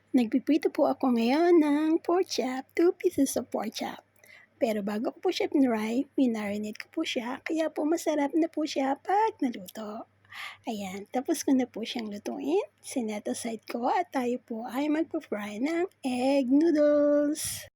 Nagpiprito po ako ngayon ng pork chop, 2 pieces of pork chop. Pero bago ko po siya pinry, minarinate ko po siya, kaya po masarap na po siya pag naluto. Ayan, tapos ko na po siyang lutuin, sinet aside ko at tayo po ay magpa-fry ng egg noodles.